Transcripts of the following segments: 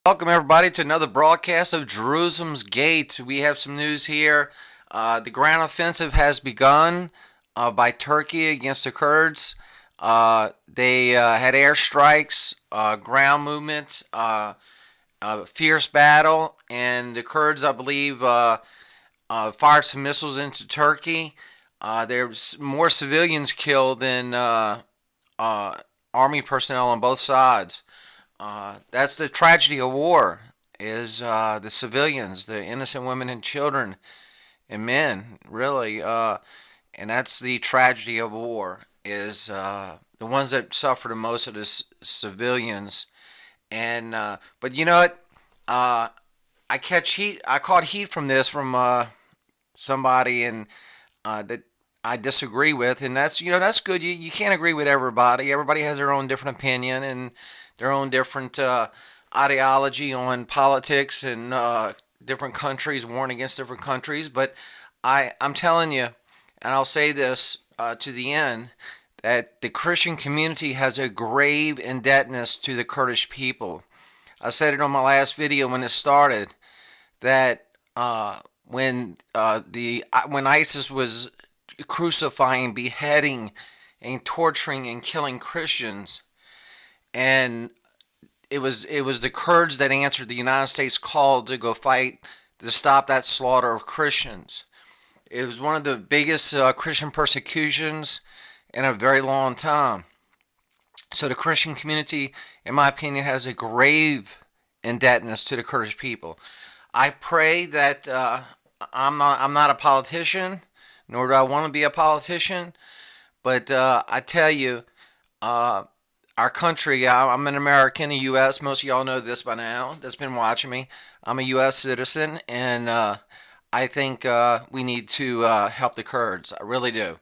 Welcome, everybody, to another broadcast of Jerusalem's Gate. We have some news here. The ground offensive has begun by Turkey against the Kurds. They had airstrikes, ground movement, fierce battle, and the Kurds, I believe, fired some missiles into Turkey. There's more civilians killed than army personnel on both sides. That's the tragedy of war, is the civilians, the innocent women and children and men, really. And that's the tragedy of war, is the ones that suffer the most are the civilians. And but you know what? I catch heat. I caught heat from this from somebody and that I disagree with, and that's good. You can't agree with everybody. Everybody has their own different opinion and their own different ideology on politics and different countries warring against different countries. But I'm telling you, and I'll say this to the end, that the Christian community has a grave indebtedness to the Kurdish people. I said it on my last video when it started that when ISIS was crucifying, beheading, and torturing and killing Christians, and it was the Kurds that answered the United States call to go fight to stop that slaughter of Christians. It was one of the biggest Christian persecutions in a very long time. So the Christian community, in my opinion, has a grave indebtedness to the Kurdish people. I pray that I'm not a politician, nor do I want to be a politician, but I tell you, our country, I'm an American, a U.S. Most of y'all know this by now that's been watching me. I'm a U.S. citizen, and I think we need to help the Kurds. I really do.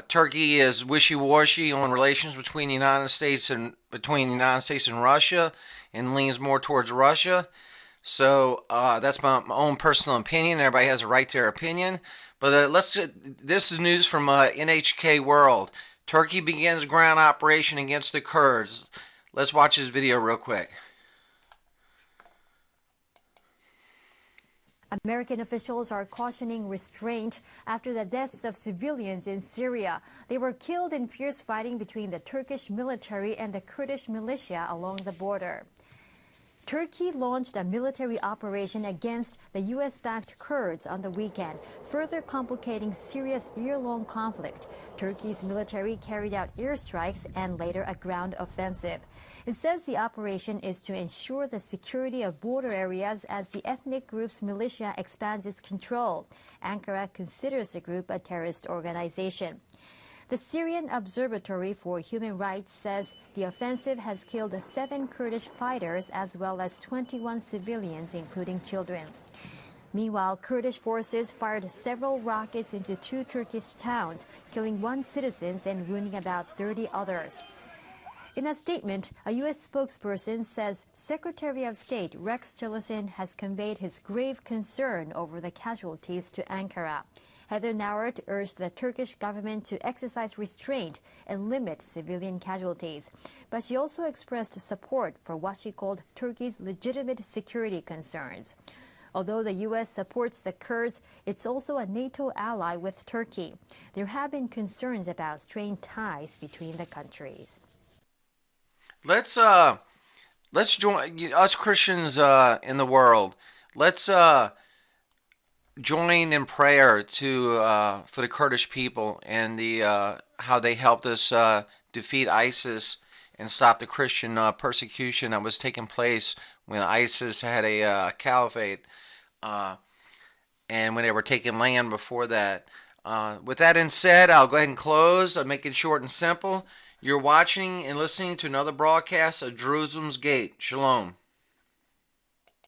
Turkey is wishy-washy on relations between the United States and Russia, and leans more towards Russia. So that's my own personal opinion. Everybody has a right to their opinion. But this is news from NHK World. Turkey begins ground operation against the Kurds. Let's watch this video real quick. American officials are cautioning restraint after the deaths of civilians in Syria. They were killed in fierce fighting between the Turkish military and the Kurdish militia along the border. Turkey launched a military operation against the U.S.-backed Kurds on the weekend, further complicating Syria's year-long conflict. Turkey's military carried out airstrikes and later a ground offensive. It says the operation is to ensure the security of border areas as the ethnic group's militia expands its control. Ankara considers the group a terrorist organization. The Syrian Observatory for Human Rights says the offensive has killed 7 Kurdish fighters as well as 21 civilians, including children. Meanwhile, Kurdish forces fired several rockets into 2 Turkish towns, killing 1 citizen and wounding about 30 others. In a statement, a U.S. spokesperson says Secretary of State Rex Tillerson has conveyed his grave concern over the casualties to Ankara. Heather Nauert urged the Turkish government to exercise restraint and limit civilian casualties. But she also expressed support for what she called Turkey's legitimate security concerns. Although the U.S. supports the Kurds, it's also a NATO ally with Turkey. There have been concerns about strained ties between the countries. Let's join us Christians in the world. Let's join in prayer for the Kurdish people and the how they helped us defeat ISIS and stop the Christian persecution that was taking place when ISIS had a caliphate and when they were taking land before that. With that said, I'll go ahead and close. I'll make it short and simple. You're watching and listening to another broadcast of Jerusalem's Gate. Shalom.